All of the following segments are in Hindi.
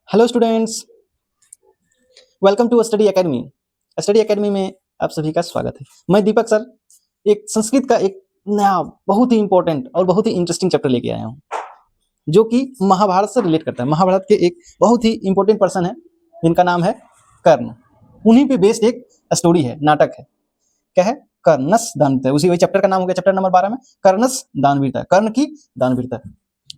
Hello students, welcome to Study Academy. Study Academy में आप सभी का स्वागत है। मैं दीपक सर एक संस्कृत का एक नया बहुत ही इंपॉर्टेंट और बहुत ही इंटरेस्टिंग चैप्टर लेके आया हूँ, जो कि महाभारत से रिलेट करता है। महाभारत के एक बहुत ही इंपॉर्टेंट पर्सन है जिनका नाम है कर्ण। उन्हीं पे बेस्ड एक स्टोरी है, नाटक है। क्या है? कर्णस दानवीरता। उसी वही चैप्टर का नाम हो गया, चैप्टर नंबर 12 में कर्णस दानवीरता, कर्ण की दानवीरता।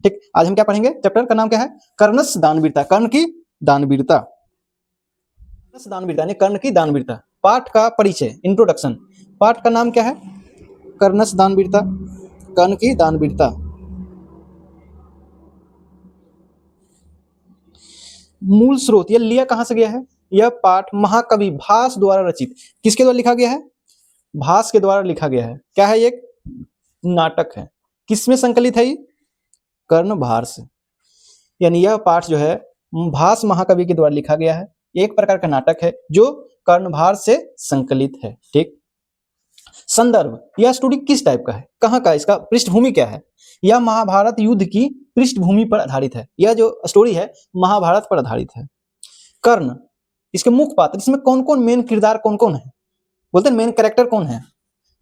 ठीक, आज हम क्या पढ़ेंगे? चैप्टर का नाम क्या है? कर्णस दानवीरता, कर्ण की दानवीरता। कर्णस दानवीरता यानी कर्ण की दानवीरता। पाठ का परिचय, इंट्रोडक्शन। पाठ का नाम क्या है? कर्णस दानवीरता, कर्ण की दानवीरता। मूल स्रोत, यह लिया कहां से गया है? यह पाठ महाकवि भास द्वारा रचित। किसके द्वारा लिखा गया है? भास के द्वारा लिखा गया है। क्या है? एक नाटक है। किसमें संकलित है? कर्ण भार से। यानी यह पाठ जो है भास महाकवि के द्वारा लिखा गया है। एक प्रकार का नाटक है जो कर्णभार से संकलित है। ठीक। संदर्भ, यह स्टोरी किस टाइप का है, कहां का, इसका पृष्ठभूमि क्या है? यह महाभारत युद्ध की पृष्ठभूमि पर आधारित है। यह जो स्टोरी है महाभारत पर आधारित है। कर्ण, इसके मुख्य पात्र, इसमें कौन कौन मेन किरदार कौन कौन है? बोलते हैं मेन कैरेक्टर कौन है।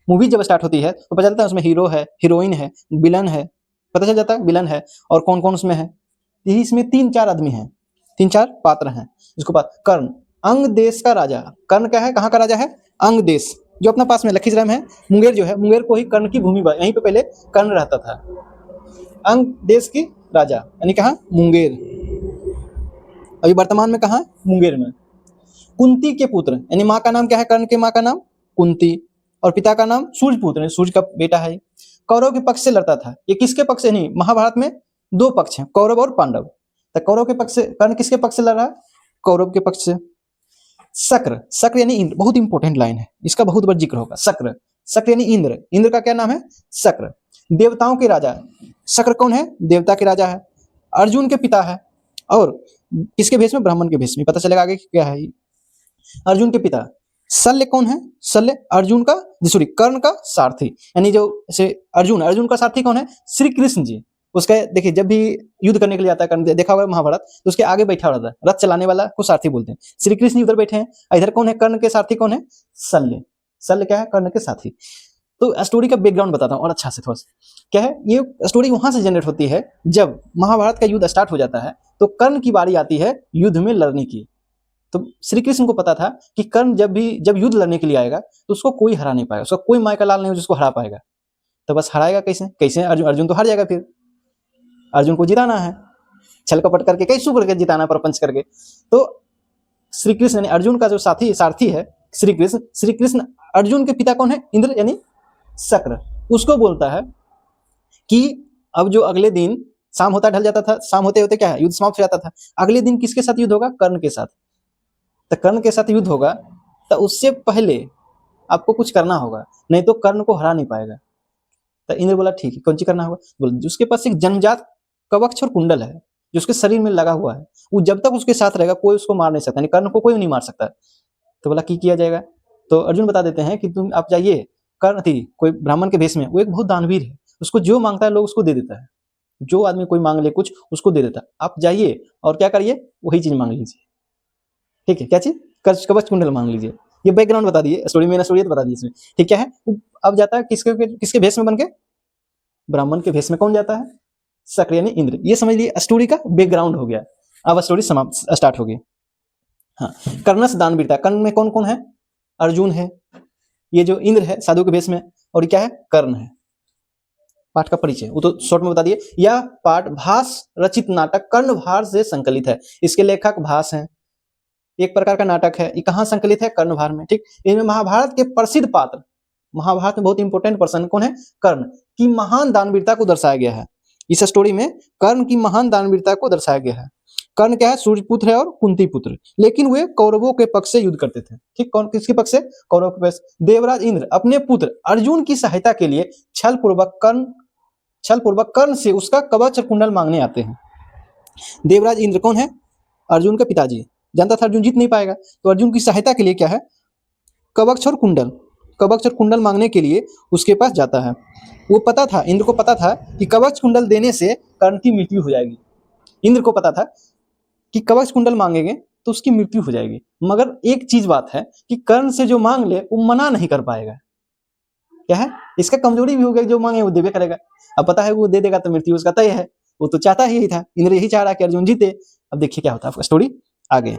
मूवी जब स्टार्ट होती है तो पता चलता है उसमें हीरो है, हीरोइन है, विलन है, पता चल जाता है विलन है। और कौन कौन उसमें है? यही इसमें 3-4 आदमी हैं, 3-4 पात्र हैं। इसको कर्ण, अंग देश का राजा। कर्ण क्या है, कहाँ का राजा है? अंग देश, जो अपना पास में लखीसराय में है। मुंगेर जो है, मुंगेर को ही कर्ण की भूमि, यहीं पे पहले कर्ण रहता था। अंग देश की राजा यानी कहाँ? मुंगेर। अभी वर्तमान में कहाँ? मुंगेर में। कुंती के पुत्र, यानी माँ का नाम क्या है? कर्ण के माँ का नाम कुंती, और पिता का नाम सूर्यपुत्र, सूर्य का बेटा है। कौरव के पक्ष से लड़ता था। ये किसके पक्ष से? नहीं, महाभारत में 2 पक्ष हैं, कौरव और पांडव। तो कौरव के पक्ष से कर्ण किसके पक्ष से लड़ रहा है? कौरव के पक्ष से। शक्र, शक्र यानी इंद्र, बहुत इंपॉर्टेंट लाइन है, इसका बहुत बार जिक्र होगा। शक्र, शक्र यानी इंद्र। इंद्र का क्या नाम है? शक्र। देवताओं के राजा। शक्र कौन है? देवता के राजा है। अर्जुन के पिता है। और किसके भेष में? ब्राह्मण के भेष में। पता चलेगा आगे क्या है। अर्जुन के पिता। शल्य कौन है? शल्य अर्जुन का, सॉरी, कर्ण का सारथी। यानी जो अर्जुन का सारथी कौन है? श्री कृष्ण जी। उसका देखिए, जब भी युद्ध करने के लिए आता है कर्ण, देखा होगा महाभारत, तो उसके आगे बैठा रहता है, रथ चलाने वाला को सारथी बोलते हैं। श्री कृष्ण उधर बैठे हैं, इधर कौन है? कर्ण के सारथी कौन है? शल्य। शल्य क्या है? कर्ण के साथी। तो स्टोरी का बैकग्राउंड बताता हूँ और अच्छा से थोड़ा सा। क्या है? ये स्टोरी वहां से जनरेट होती है जब महाभारत का युद्ध स्टार्ट हो जाता है, तो कर्ण की बारी आती है युद्ध में लड़ने की। तो श्री कृष्ण को पता था कि कर्ण जब युद्ध लड़ने के लिए आएगा तो उसको कोई हरा नहीं पाएगा, उसका कोई माय का लाल नहीं जिसको हरा पाएगा। तो बस हराएगा कैसे? कैसे? अर्जुन तो हार जाएगा। फिर अर्जुन को जिताना है, छल कपट करके, कैसे करके जिताना, प्रपंच करके। तो श्री कृष्ण ने, अर्जुन का जो सारथी है श्री कृष्ण अर्जुन के पिता कौन है? इंद्र यानी शक्र। उसको बोलता है कि अब जो अगले दिन शाम होता ढल जाता था, शाम होते होते क्या है, युद्ध समाप्त हो जाता था। अगले दिन किसके साथ युद्ध होगा? कर्ण के साथ। तो कर्ण के साथ युद्ध होगा, तो उससे पहले आपको कुछ करना होगा, नहीं तो कर्ण को हरा नहीं पाएगा। तो इंद्र बोला ठीक है, कौन सी करना होगा? बोले उसके पास एक जन्मजात कवच और कुंडल है जो उसके शरीर में लगा हुआ है, वो जब तक उसके साथ रहेगा कोई उसको मार नहीं सकता, यानी कर्ण को कोई नहीं मार सकता। तो बोला की किया जाएगा? तो अर्जुन बता देते हैं कि तुम आप जाइए, कर्ण थी कोई ब्राह्मण के भेष में, वो एक बहुत दानवीर है, उसको जो मांगता है लोग उसको दे देता है। जो आदमी कोई मांग ले कुछ, उसको दे देता है। आप जाइए और क्या करिए? वही चीज मांग लीजिए। ठीक है? क्या चीज? कवच कुंडल मांग लीजिए। ये बैकग्राउंड बता दिए, स्टोरी में स्टोरी बता दी इसमें। ठीक, क्या है? अब जाता है किसके भेष में बन के? ब्राह्मण के भेष में। कौन जाता है? शक्र यानी इंद्र। ये समझ लिए स्टोरी का बैकग्राउंड हो गया। अब स्टोरी समाप्त स्टार्ट हो गई। हाँ, कर्णस दानवीरता। कर्ण में कौन कौन है? अर्जुन है, ये जो इंद्र है साधु के भेष में, और क्या है? कर्ण है। पाठ का परिचय वो तो शॉर्ट में बता दिए। यह पाठ भास रचित नाटक कर्णभार से संकलित है। इसके लेखक भास हैं। एक प्रकार का नाटक है। ये कहाँ संकलित है? कर्णभार में। ठीक, इनमें महाभारत के प्रसिद्ध पात्र, महाभारत में बहुत इंपॉर्टेंट पर्सन कौन है? कर्ण की महान दानवीरता को दर्शाया गया है। इस स्टोरी में कर्ण की महान दानवीरता को दर्शाया गया है। कर्ण क्या है? सूर्यपुत्र है और कुंती पुत्र, लेकिन वे कौरवों के पक्ष से युद्ध करते थे। ठीक, कौन किसके पक्ष से? कौरव के पक्ष। देवराज इंद्र अपने पुत्र अर्जुन की सहायता के लिए छल पूर्वक कर्ण से उसका कवच और कुंडल मांगने आते हैं। देवराज इंद्र कौन है? अर्जुन के पिताजी। जानता था अर्जुन जीत नहीं पाएगा, तो अर्जुन की सहायता के लिए क्या है? कवच और कुंडल मांगने के लिए उसके पास जाता है। वो पता था, इंद्र को पता था कि कवच कुंडल देने से कर्ण की मृत्यु हो जाएगी। इंद्र को पता था कि कवच कुंडल मांगेंगे तो उसकी मृत्यु हो जाएगी, मगर एक चीज बात है कि कर्ण से जो मांग ले वो मना नहीं कर पाएगा। क्या है, इसका कमजोरी भी हो गया, जो मांगे वो देवे करेगा। अब पता है वो दे देगा तो मृत्यु उसका तय है, वो तो चाहता ही था, इंद्र यही चाह रहा कि अर्जुन जीते। अब देखिए क्या होता है आपका स्टोरी आगे।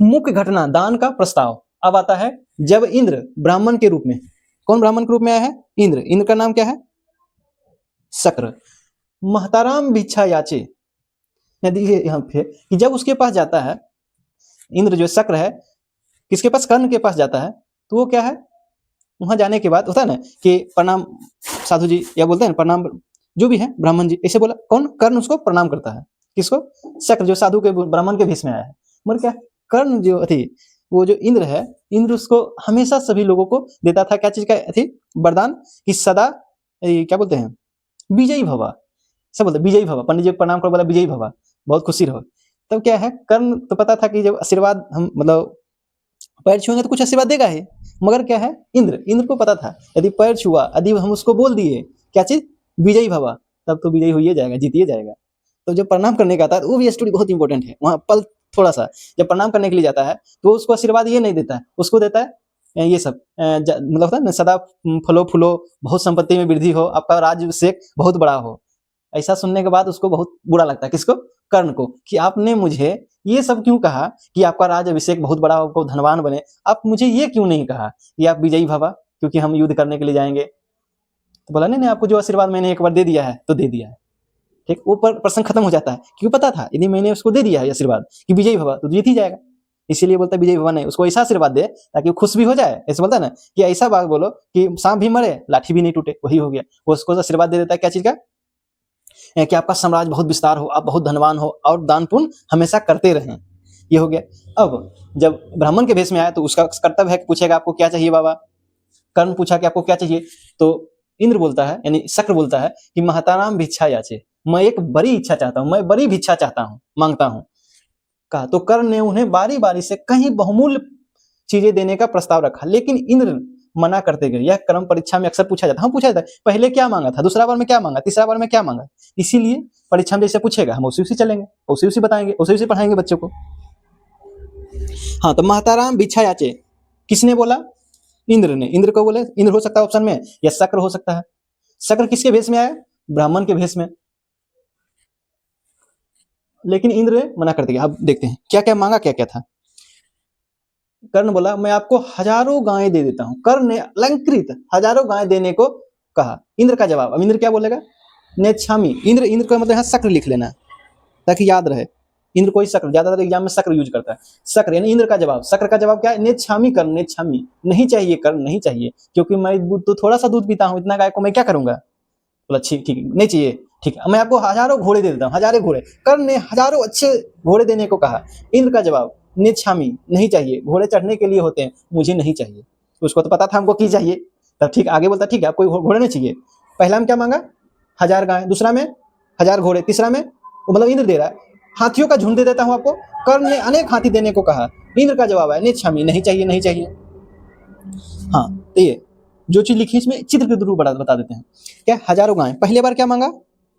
मुख्य घटना दान का प्रस्ताव। अब आता है जब इंद्र ब्राह्मण के रूप में, कौन ब्राह्मण के रूप में आया है? इंद्र। इंद्र का नाम क्या है? शक्र। महताराम भिक्षा याचे, देखिए यहाँ पे कि जब उसके पास जाता है इंद्र, जो शक्र है, किसके पास? कर्ण के पास जाता है, तो वो क्या है, वहां जाने के बाद होता है ना कि प्रणाम साधु जी, या बोलते हैं प्रणाम जो भी है ब्राह्मण जी, ऐसे बोला कौन? कर्ण उसको प्रणाम करता है। किसको? शक्र, जो साधु के ब्राह्मण के भेष में आया है। मगर क्या, कर्ण जो थी, वो जो इंद्र है, इंद्र उसको हमेशा सभी लोगों को देता था क्या चीज का थी? वरदान, कि सदा क्या बोलते हैं, विजयी भवा, सब बोलते विजयी भवा। पंडित जी को प्रणाम कर बोला विजयी भवा, बहुत खुशी रहो। तब क्या है, कर्ण तो पता था कि जब आशीर्वाद हम मतलब पैर छुएंगे तो कुछ आशीर्वाद देगा ही, मगर क्या है, इंद्र को पता था यदि पैर छुआ, यदि हम उसको बोल दिए क्या चीज, विजयी भवा, तब तो विजयी होइए जाएगा, जीतिए जाएगा। तो जब प्रणाम करने का आता है, वो भी स्टोरी बहुत इंपॉर्टेंट है वहां पल थोड़ा सा। जब प्रणाम करने के लिए जाता है तो उसको आशीर्वाद ये नहीं देता है, उसको देता है ये सब मतलब होता है ना, सदा फलो फूलो, बहुत संपत्ति में वृद्धि हो, आपका राज्याभिषेक बहुत बड़ा हो। ऐसा सुनने के बाद उसको बहुत बुरा लगता है, किसको? कर्ण को, कि आपने मुझे ये सब क्यों कहा कि आपका राज्याभिषेक बहुत बड़ा हो, धनवान बने, आप मुझे ये क्यों नहीं कहा कि आप विजयी भवा, क्योंकि हम युद्ध करने के लिए जाएंगे। तो बोला नहीं, आपको जो आशीर्वाद मैंने एक बार दे दिया है तो दे दिया है, ठीक। वो प्रसंग खत्म हो जाता है, क्योंकि पता था यदि मैंने उसको दे दिया है आशीर्वाद कि विजयी भवा तो जीत ही जाएगा। इसीलिए बोलता है विजयी भवा नहीं, उसको ऐसा आशीर्वाद दे ताकि वो खुश भी हो जाए। ऐसे बोलता है ना कि ऐसा बात बोलो कि सांप भी मरे लाठी भी नहीं टूटे, वही हो गया। वो उसको आशीर्वाद दे देता है क्या चीज का, कि आपका साम्राज्य बहुत विस्तार हो, आप बहुत धनवान हो और दान पुण्य हमेशा करते रहें, ये हो गया। अब जब ब्राह्मण के भेष में आया तो उसका कर्तव्य है कि पूछेगा आपको क्या चाहिए बाबा। कर्ण पूछा कि आपको क्या चाहिए, तो इंद्र बोलता है, यानी शक्र बोलता है कि महताराम भिक्षा याचे, मैं एक बड़ी इच्छा चाहता हूं, मैं बड़ी भिक्षा चाहता हूं, मांगता हूं। कहा तो कर्ण ने उन्हें बारी बारी से कहीं बहुमूल्य चीजें देने का प्रस्ताव रखा, लेकिन इंद्र मना करते गए। यह क्रम परीक्षा में अक्सर पूछा जाता है, हम पूछा जाता है पहले क्या मांगा था, दूसरा बार में क्या मांगा, तीसरा बार में क्या मांगा। इसीलिए परीक्षा में जैसे पूछेगा हम उसी चलेंगे, उसी बताएंगे, उसी पढ़ाएंगे बच्चों को। हाँ, तो महताराम भिक्षा याचे किसने बोला? इंद्र ने। इंद्र को बोले, इंद्र हो सकता है ऑप्शन में, या शक्र हो सकता है। शक्र किसके भेष में आया? ब्राह्मण के भेष में। लेकिन इंद्र ने मना कर दिया। अब देखते हैं क्या क्या मांगा, क्या क्या था। कर्ण बोला मैं आपको हजारों गायें दे देता हूं। कर्ण ने अलंकृत हजारों गायें देने को कहा। इंद्र का जवाब, अब इंद्र क्या बोलेगा? नेच्छामी। इंद्र का मतलब यहाँ शक्र लिख लेना ताकि याद रहे। इंद्र कोई शक्र, ज्यादातर एग्जाम में शक्र यूज करता है। शक्र यानी इंद्र का जवाब। शक्र का जवाब क्या है? नेच्छामी कर्ण, नेच्छामी, नहीं चाहिए कर्ण, नहीं चाहिए, क्योंकि मैं तो थोड़ा सा दूध पीता हूं, इतना गाय को मैं क्या करूंगा। बोला ठीक ठीक, नहीं चाहिए, ठीक है, मैं आपको हजारों घोड़े दे देता हूँ, हजारों घोड़े। कर्ण ने हजारों अच्छे घोड़े देने को कहा। इंद्र का जवाब नेच्छामी, नहीं चाहिए, घोड़े चढ़ने के लिए होते हैं, मुझे नहीं चाहिए। उसको तो पता था हमको की चाहिए, तब ठीक आगे बोलता ठीक है आपको घोड़े नहीं चाहिए। पहला में क्या मांगा? 1000 गाय, दूसरा में 1000 घोड़े, तीसरा में मतलब इंद्र दे रहा है हाथियों का झुंड दे देता हूं आपको। कर्ण ने अनेक हाथी देने को कहा। इंद्र का जवाब है नेच्छामी, नहीं चाहिए, नहीं चाहिए। हाँ, तो ये जो चीज लिखी इसमें चित्र के थ्रू बता देते हैं। क्या? हजारों गाय। पहले बार क्या मांगा?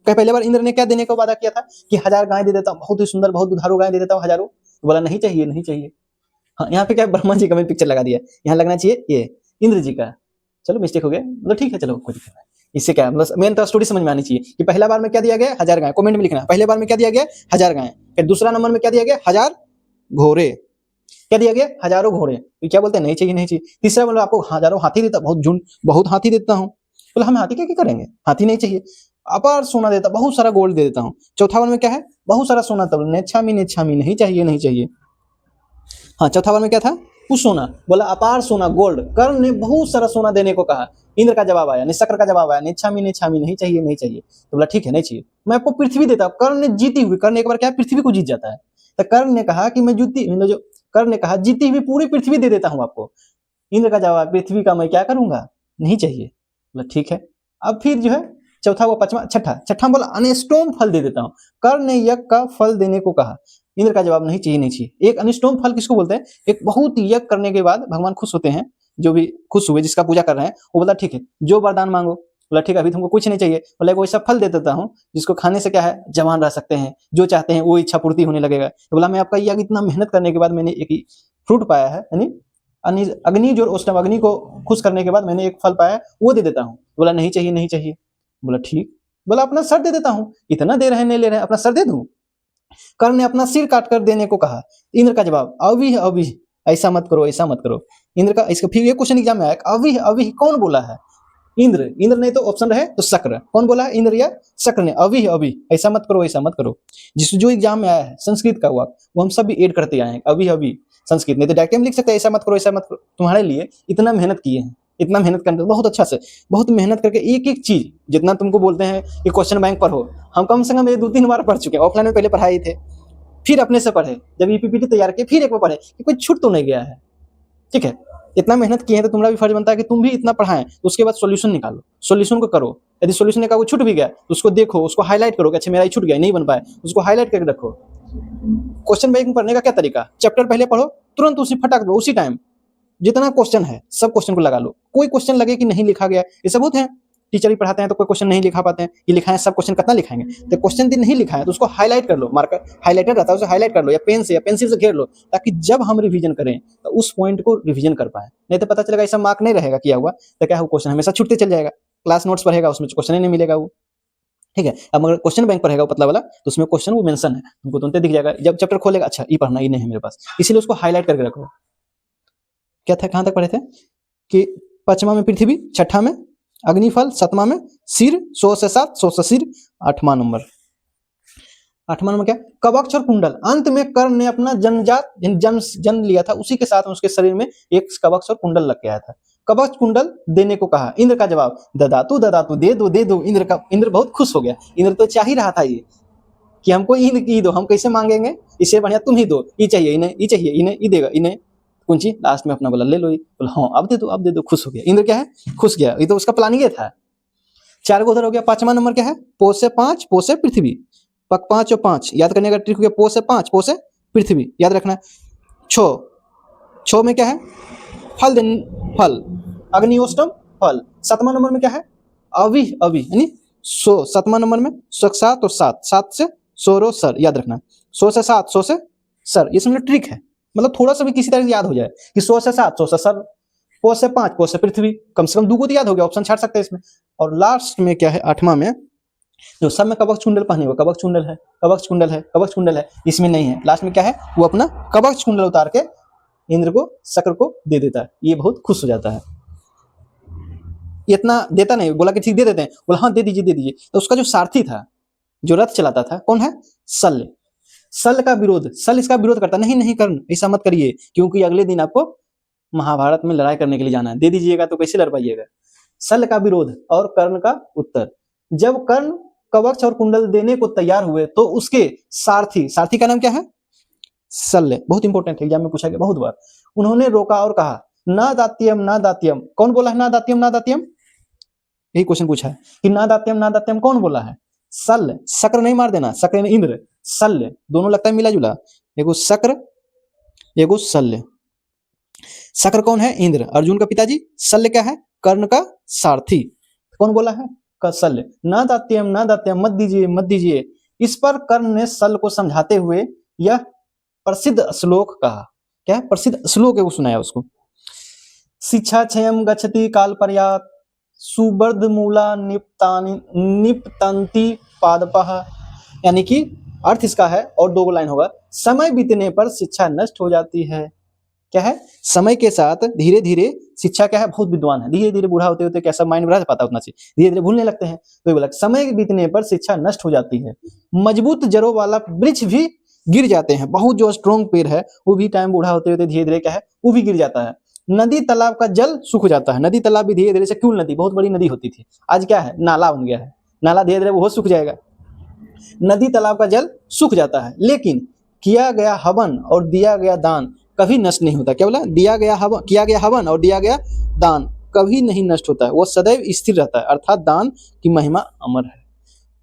पहले बार इंद्र ने क्या देने का वादा किया था कि 1000 गाय दे देता हूँ, बहुत ही सुंदर, बहुत दुधारू गाय दे देता हूँ हजारों। तो बोला नहीं चाहिए, नहीं चाहिए। हाँ, यहाँ पे क्या ब्रह्मा जी का मैं पिक्चर लगा दिया, यहाँ लगना चाहिए ये इंद्र जी का। चलो मिस्टेक हो गया, मतलब ठीक है, चलो कोई दिक्कत नहीं। इससे क्या मतलब मेन तो स्टोरी समझ में आनी चाहिए कि पहला बार में क्या दिया गया? 1000 गाय। कमेंट में लिखना पहले बार में क्या दिया गया? 1000 गाय। फिर दूसरा नंबर में क्या दिया गया? 1000 घोड़े। क्या दिया गया? हजारों घोड़े। तो क्या बोलते हैं? नहीं चाहिए, नहीं चाहिए। तीसरा बोला आपको हजारों हाथी देता, बहुत झुंड, बहुत हाथी देता हूँ। बोला हम हाथी क्या क्या करेंगे, हाथी नहीं चाहिए। अपार सोना देता, बहुत सारा गोल्ड दे देता हूँ। चौथा बार में क्या है? बहुत सारा सोना। तब नेच्छामी, नेच्छामी, नहीं चाहिए, नहीं चाहिए। हाँ, चौथा बार में क्या था? कुछ सोना। बोला अपार सोना, गोल्ड। कर्ण ने बहुत सारा सोना देने को कहा। इंद्र का जवाब आया, शक्र का जवाब आया नेच्छामी, नेच्छामी, नहीं चाहिए, नहीं चाहिए। तो बोला ठीक है, नहीं चाहिए, मैं आपको पृथ्वी देता हूँ। कर्ण ने जीती हुई, कर्ण एक बार क्या पृथ्वी को जीत जाता है। तो कर्ण ने कहा कि मैं जो कर्ण ने कहा जीती हुई पूरी पृथ्वी दे देता हूं आपको। इंद्र का जवाब पृथ्वी का मैं क्या करूंगा, नहीं चाहिए। बोला ठीक है। अब फिर जो है चौथा वो पांचवा छठा बोला अनिष्टोम फल दे देता हूं। कर्ण ने यज्ञ का फल देने को कहा। इंद्र का जवाब नहीं चाहिए, नहीं चाहिए। एक अनिष्टोम फल किसको बोलते हैं? एक बहुत यज्ञ करने के बाद भगवान खुश होते हैं, जो भी खुश हुए जिसका पूजा कर रहे हैं, वो बोला ठीक है जो वरदान मांगो। बोला ठीक है, अभी तुमको कुछ नहीं चाहिए। बोला एक ऐसा फल दे देता हूँ जिसको खाने से क्या है, जवान रह सकते हैं, जो चाहते हैं वो इच्छा पूर्ति होने लगेगा। तो बोला मैं आपका ये इतना मेहनत करने के बाद मैंने एक फ्रूट पाया है, यानी अग्नि जो उस टाइम अग्नि को खुश करने के बाद मैंने एक फल पाया है, वो दे देता हूँ। बोला नहीं चाहिए, नहीं चाहिए। बोला ठीक। बोला अपना सर दे देता हूँ, इतना दे रहे हैं, नहीं ले रहे हैं, अपना सर दे दूं। कर्ण ने अपना सिर काट कर देने को कहा। इंद्र का जवाब अभी अभी, ऐसा मत करो, ऐसा मत करो। इंद्र का इसका फिर ये क्वेश्चन एग्जाम में आया, अभी अभी कौन बोला है? इंद्र। इंद्र नहीं तो ऑप्शन रहे तो शक्र। कौन बोला है, इंद्र या शक्र ने? अभी अभी, ऐसा मत करो, ऐसा मत करो। जिस जो एग्जाम में आया है संस्कृत का हुआ, वो हम सब भी ऐड करते आए हैं, अभी अभी संस्कृत। नहीं तो डायरेक्ट हम लिख सकते हैं ऐसा मत करो, ऐसा मत करो। तुम्हारे लिए इतना मेहनत किए हैं, इतना मेहनत करने बहुत अच्छा से, बहुत मेहनत करके एक एक चीज जितना तुमको बोलते हैं कि क्वेश्चन बैंक पर हो, हम कम से कम ये 2-3 बार पढ़ चुके हैं। ऑफलाइन में पहले पढ़ाए थे, फिर अपने से पढ़े, जब ईपीपीटी तैयार किए फिर एक बार पढ़े कि कोई छूट तो नहीं गया है। ठीक है, इतना मेहनत किए हैं तो तुम्हारा भी फर्ज बनता है कि तुम भी इतना पढ़ाएं, तो उसके बाद सॉल्यूशन निकालो, सॉल्यूशन को करो। यदि सॉल्यूशन का वो छूट भी गया तो उसको देखो, उसको हाईलाइट करो कि अच्छा मेरा ये छूट गया, नहीं बन पाया, उसको हाईलाइट करके रखो। क्वेश्चन बैंक में पढ़ने का क्या तरीका, चैप्टर पहले पढ़ो, तुरंत उसी फटाक दो, उसी टाइम जितना क्वेश्चन है सब क्वेश्चन को लगा लो। कोई क्वेश्चन लगे कि नहीं लिखा गया, ये सब होते हैं, टीचर भी पढ़ाते हैं तो कोई क्वेश्चन नहीं लिखा पाते हैं, ये लिखा है सब क्वेश्चन कितना लिखाएंगे, तो क्वेश्चन दिन नहीं लिखा है तो उसको हाईलाइट कर लो, मार्कर हाईलाइटर रहता है उसे हाईलाइट कर लो, या पेन से या पेंसिल से घेर लो, ताकि जब हम रिवीजन करें तो उस पॉइंट को रिवीजन कर पाए। नहीं तो पता चलेगा ऐसा मार्क नहीं रहेगा किया हुआ, तो क्या हो, क्वेश्चन हमेशा छूटते चल जाएगा। क्लास नोट्स पढ़ेगा उसमें क्वेश्चन ही नहीं मिलेगा वो। ठीक है, अब अगर क्वेश्चन बैंक पढ़ेगा पतला वाला, तो उसमें क्वेश्चन वो मेंशन है, तुमको तुरंत दिख जाएगा। जब चैप्टर खोलेगा, अच्छा ये पढ़ना, ये नहीं है मेरे पास, इसीलिए उसको हाईलाइट करके रखो। क्या था, कहां तक पढ़े थे कि 5वां में पृथ्वी, 6ठा में अग्निफल, 7वां में सिर, 100 से 7, 100 से सिर, 8वां नंबर क्या, कवच और कुंडल। अंत में कर्ण ने अपना जन्मजात जन्म लिया था, उसी के साथ उसके शरीर में एक कवच और कुंडल लग गया था। कवच कुंडल देने को कहा। इंद्र का जवाब ददातु ददातु, दे दो दे दो। इंद्र बहुत खुश हो गया। इंद्र तो चाह ही रहा था ये कि हमको इंद्र की दो, हम कैसे मांगेंगे, इससे बढ़िया तुम ही दो, ये चाहिए इन्हें, ये चाहिए इन्हें, ये देगा इन्हें कुंची। लास्ट में अपना बोला ले लो, बोला हाँ अब दे दो, अब दे दो। खुश हो गया इंद्र, क्या है, खुश गया। ये तो उसका प्लानिंग ये था। 4 को उधर हो गया। 5वां नंबर क्या है, पो से 5, पो से पृथ्वी। 5 और 5 याद करने का ट्रिक हो गया, पो से 5, पो से पृथ्वी याद रखना है। 6 में क्या है, फल, अग्नियोष्टम फल। 7वां नंबर में क्या है, अभी अभी, यानी 7वां नंबर में 7 और 7 से सोरो सर याद रखना। 100 से 7, 100 से सर, ये समझो ट्रिक है, मतलब थोड़ा सा भी किसी तरह से याद हो जाए कि 100 से 7, 100 से सर, पो से 5, पो से पृथ्वी, कम से कम 2 को तो याद हो गया, ऑप्शन छाड़ सकते हैं इसमें। और लास्ट में क्या है, 8वां में जो सब में कवच कुंडल पहने हुए, कवच कुंडल है, कवच कुंडल है, कवच कुंडल है, इसमें नहीं है। लास्ट में क्या है, वो अपना कवच कुंडल उतार के इंद्र को, शक्र को दे देता है। ये बहुत खुश हो जाता है। इतना देता नहीं, बोला कि ठीक दे देते हैं, बोला हाँ दे दीजिए दे दीजिए। तो उसका जो सारथी था, जो रथ चलाता था, कौन है, शल्य। शल्य का विरोध, शल्य इसका विरोध करता, नहीं नहीं कर्ण ऐसा मत करिए, क्योंकि अगले दिन आपको महाभारत में लड़ाई करने के लिए जाना है, दे दीजिएगा तो कैसे लड़ पाइएगा। शल्य का विरोध और कर्ण का उत्तर। जब कर्ण कवच और कुंडल देने को तैयार हुए तो उसके सारथी का नाम क्या है, शल्य। बहुत इंपॉर्टेंट है, एग्जाम में पूछा गया बहुत बार। उन्होंने रोका और कहा ना दात्यम ना दात्यम। कौन बोला है ना दात्यम ना दात्यम, यही क्वेश्चन पूछा है कि ना दात्यम कौन बोला है, शल्य। शक्र नहीं मार देना, शक्र में इंद्र, शल्य दोनों लगता है मिला जुला, एगो शक्र एगो शल्य। शक्र कौन है, इंद्र, अर्जुन का पिताजी। शल्य क्या है, कर्ण का सारथी। कौन बोला है, शल्य। ना दात्यम मत दीजिए मत दीजिए। इस पर कर्ण ने शल्य को समझाते हुए यह प्रसिद्ध श्लोक कहा। क्या है, प्रसिद्ध श्लोक है, वो सुनाया उसको। शिक्षा क्षयम गच्छति काल पर्यात, सुबर्ध मूला निपतंती पादपः। यानी कि अर्थ इसका है, और 2 लाइन होगा, समय बीतने पर शिक्षा नष्ट हो जाती है। क्या है, समय के साथ धीरे धीरे शिक्षा क्या है, बहुत विद्वान है, धीरे धीरे बूढ़ा होते होते कैसा माइंड में रह पाता उतना चीज, धीरे धीरे भूलने लगते हैं। तो ये बोला समय बीतने पर शिक्षा नष्ट हो जाती है। मजबूत जड़ों वाला वृक्ष भी गिर जाते हैं, बहुत जो स्ट्रॉन्ग पेड़ है वो भी टाइम बूढ़ा होते होते धीरे धीरे क्या है, वो भी गिर जाता है। नदी तालाब का जल सूख जाता है, नदी तालाब भी धीरे धीरे से, क्यों नदी बहुत बड़ी नदी होती थी, आज क्या है, नाला बन गया है, नाला धीरे धीरे वो सूख जाएगा। नदी तालाब का जल सूख जाता है, लेकिन किया गया हवन और दिया गया दान कभी नष्ट नहीं होता। क्या बोला, किया गया हवन और दिया गया दान कभी नहीं नष्ट होता है, वो सदैव स्थिर रहता है, अर्थात दान की महिमा अमर है।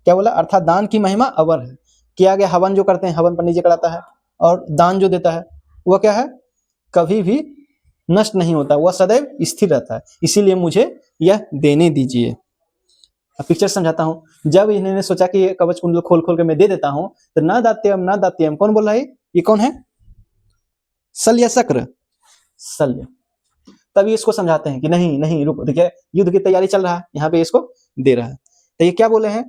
क्या बोला, अर्थात दान की महिमा अमर है। किया गया हवन जो करते हैं, हवन पंडित जी कराता है, और दान जो देता है वह क्या है, कभी भी नष्ट नहीं होता, वह सदैव स्थिर रहता है, इसीलिए मुझे यह देने दीजिए। अब पिक्चर समझाता हूँ। जब इन्होंने सोचा कि ये कवच कुंडल खोल खोल के मैं दे देता हूँ, तो ना दात्यम कौन बोल रहा है? ये कौन है? शल्य या शक्र? शल्य। तभी इसको समझाते हैं कि नहीं नहीं रुको, देखिए युद्ध की तैयारी चल रहा है, यहाँ पे इसको दे रहा है। तो ये क्या बोले हैं?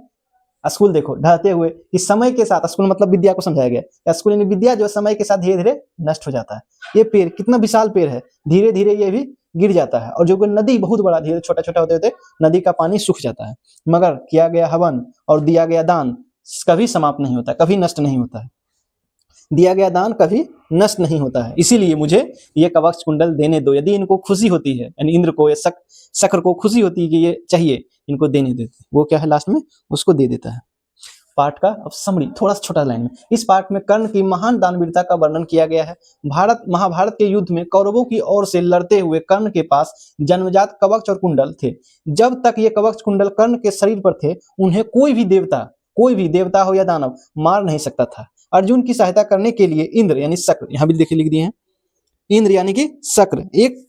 स्कूल देखो ढहते हुए, कि समय के साथ, स्कूल मतलब विद्या को समझाया गया, स्कूल यानी विद्या जो समय के साथ धीरे धीरे नष्ट हो जाता है। ये पेड़ कितना विशाल पेड़ है, धीरे धीरे ये भी गिर जाता है, और जो नदी बहुत बड़ा, धीरे छोटा छोटा होते होते नदी का पानी सूख जाता है। मगर किया गया हवन और दिया गया दान कभी समाप्त नहीं होता, कभी नष्ट नहीं होता है। दिया गया दान कभी नष्ट नहीं होता है, इसीलिए मुझे ये कवच कुंडल देने दो। यदि इनको खुशी होती है, यानी इंद्र को या शक्र को खुशी होती है कि ये चाहिए, इनको देने देते, वो क्या है लास्ट में उसको दे देता है। पाठ का अब समरी थोड़ा सा छोटा लाइन में, इस पाठ में कर्ण की महान दानवीरता का वर्णन किया गया है। महाभारत के युद्ध में कौरवों की ओर से लड़ते हुए कर्ण के पास जन्मजात कवच और कुंडल थे। जब तक ये कवच कुंडल कर्ण के शरीर पर थे, उन्हें कोई भी देवता हो या दानव मार नहीं सकता था। अर्जुन की सहायता करने के लिए इंद्र यानी शक्र, यहां भी देखिए लिख दिए हैं, इंद्र यानी कि शक्र एक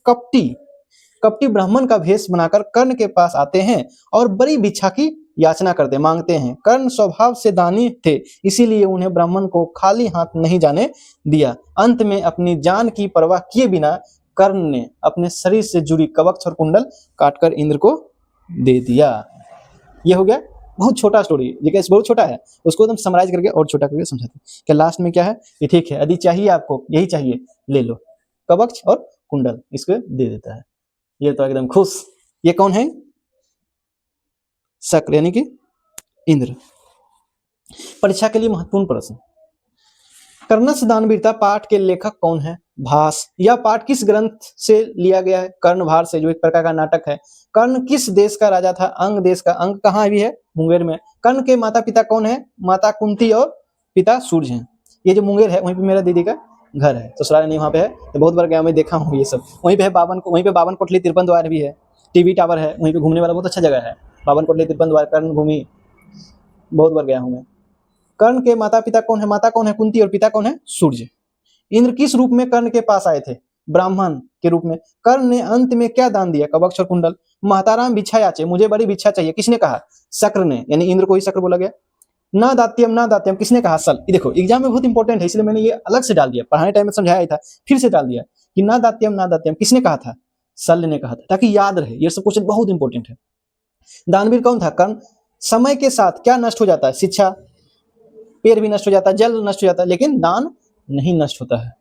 कपटी ब्राह्मण का भेष बनाकर कर्ण के पास आते हैं और बड़ी भिक्षा की याचना करते मांगते हैं। कर्ण स्वभाव से दानी थे, इसीलिए उन्हें ब्राह्मण को खाली हाथ नहीं जाने दिया। अंत में अपनी जान की परवाह किए बिना कर्ण ने अपने शरीर से जुड़ी कवच और कुंडल काटकर इंद्र को दे दिया। ये हो गया बहुत छोटा स्टोरी, ये बहुत छोटा है, उसको एकदम समराइज करके और छोटा करके समझाते हैं कि लास्ट में क्या है कि ठीक है, यदि चाहिए आपको, यही चाहिए, ले लो कवच और कुंडल, इसको दे देता है। ये तो एकदम खुश। ये कौन है? शक्र यानी कि इंद्र। परीक्षा के लिए महत्वपूर्ण प्रश्न, कर्णस दानवीरता पाठ के लेखक कौन है? भास। यह पाठ किस ग्रंथ से लिया गया है? कर्णभार से, जो एक प्रकार का नाटक है। कर्ण किस देश का राजा था? अंग देश का। अंग कहाँ भी है? मुंगेर में। कर्ण के माता पिता कौन है? माता कुंती और पिता सूर्य हैं। ये जो मुंगेर है, वहीं पे मेरा दीदी का घर है, ससुराल नहीं वहाँ पे है, तो बहुत बार गया, मैं देखा हूँ ये सब। वहीं पे है वहीं पे 52 कोटली 53 द्वार भी है, टीवी टावर है, वहीं पे घूमने वाला बहुत अच्छा जगह है। 52 कोटली 53 द्वार, कर्ण भूमि, बहुत बार गया हूँ मैं। कर्ण के माता पिता कौन है? माता कौन है? कुंती, और पिता कौन है? सूर्य। इंद्र किस रूप में कर्ण के पास आए थे? ब्राह्मण के रूप में। कर्ण ने अंत में क्या दान दिया? कवच और कुंडल। महताराम भिक्षा याचे, मुझे बड़ी भिक्षा चाहिए, किसने कहा? शक्र ने, यानी इंद्र को ही शक्र बोला गया। ना दात्यम किसने कहा? सल। ये देखो एग्जाम में बहुत इंपॉर्टेंट है, इसलिए मैंने ये अलग से डाल दिया, पढ़ाने टाइम में समझाया ही था, फिर से डाल दिया कि ना दात्यम किसने कहा था? सल ने कहा था, ताकि याद रहे, ये सब क्वेश्चन बहुत इंपॉर्टेंट है। दानवीर कौन था? कर्ण। समय के साथ क्या नष्ट हो जाता है? शिक्षा, पेड़ भी नष्ट हो जाता है, जल नष्ट हो जाता है, लेकिन दान नहीं नष्ट होता है।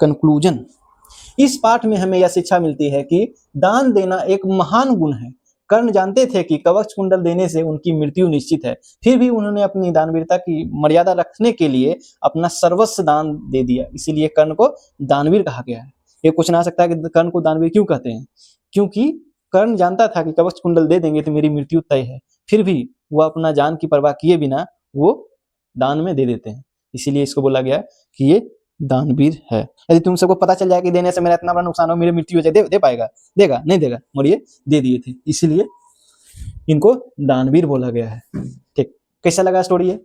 कंक्लूजन, इस पाठ में हमें यह शिक्षा मिलती है कि दान देना एक महान गुण है। कर्ण जानते थे कि कवच कुंडल देने से उनकी मृत्यु निश्चित है, फिर भी उन्होंने अपनी दानवीरता की मर्यादा रखने के लिए अपना सर्वस्व दान दे दिया, इसीलिए कर्ण को दानवीर कहा गया है। ये क्वेश्चन आ सकता है कि कर्ण को दानवीर क्यों कहते हैं? क्योंकि कर्ण जानता था कि कवच कुंडल दे देंगे तो मेरी मृत्यु तय है, फिर भी वह अपना जान की परवाह किए बिना वो दान में दे देते हैं, इसीलिए इसको बोला गया कि ये दानवीर है। यदि तुम सबको पता चल जाए कि देने से मेरा इतना बड़ा नुकसान हो, मेरी मृत्यु हो जाए, दे पाएगा? देगा? नहीं देगा, और ये दे दिए थे, इसीलिए इनको दानवीर बोला गया है। ठीक, कैसा लगा स्टोरी? है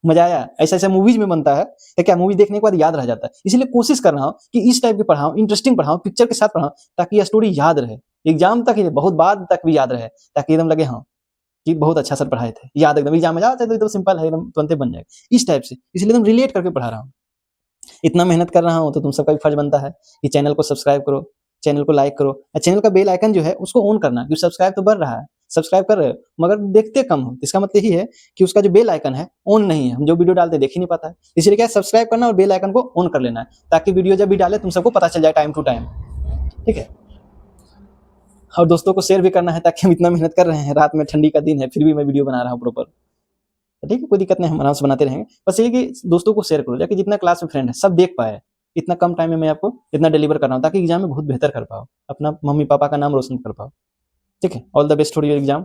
मजा आया? ऐसा ऐसा मूवीज में बनता है तो क्या मूवी देखने के बाद याद रह जाता है, इसलिए कोशिश कर रहा हूँ कि इस टाइप के पढ़ाऊं, इंटरेस्टिंग पढ़ाऊं, पिक्चर के साथ पढ़ाऊं, ताकि यह स्टोरी याद रहे, एग्जाम तक ही, बहुत बाद तक भी याद रहे, ताकि एकदम लगे हाँ कि बहुत अच्छा सर पढ़ाए थे, याद एकदम एग्जाम में जाओ तो एकदम सिंपल है, एकदम तुरंत बन जाएगा इस टाइप से, इसलिए एकदम रिलेट करके पढ़ा रहा हूँ। इतना मेहनत कर रहा हूँ तो तुम सबका भी फर्ज बनता है कि चैनल को सब्सक्राइब करो, चैनल को लाइक करो, चैनल का बेल आइकन जो है उसको ऑन करना, क्योंकि सब्सक्राइब तो बढ़ रहा है, सब्सक्राइब कर रहे हो मगर देखते कम हो, इसका मतलब यही है कि उसका जो बेल आइकन है ऑन नहीं है, हम जो वीडियो डालते देख ही नहीं पाता है, इसलिए क्या सब्सक्राइब करना और बेल आइकन को ऑन कर लेना है, ताकि वीडियो जब भी डाले तुम सबको पता चल जाए टाइम टू टाइम। ठीक है, और दोस्तों को शेयर भी करना है, ताकि हम इतना मेहनत कर रहे हैं, रात में ठंडी का दिन है फिर भी मैं वीडियो बना रहा हूँ प्रॉपर। ठीक है, कोई दिक्कत नहीं, हम आराम से बनाते रहेंगे, बस ये कि दोस्तों को शेयर करो, जाकि जितना क्लास में फ्रेंड है सब देख पाए, इतना कम टाइम में मैं आपको इतना डिलीवर कर रहा हूँ, ताकि एग्जाम में बहुत बेहतर कर पाओ, अपना मम्मी पापा का नाम रोशन कर पाओ। ठीक है, all the best for your exam.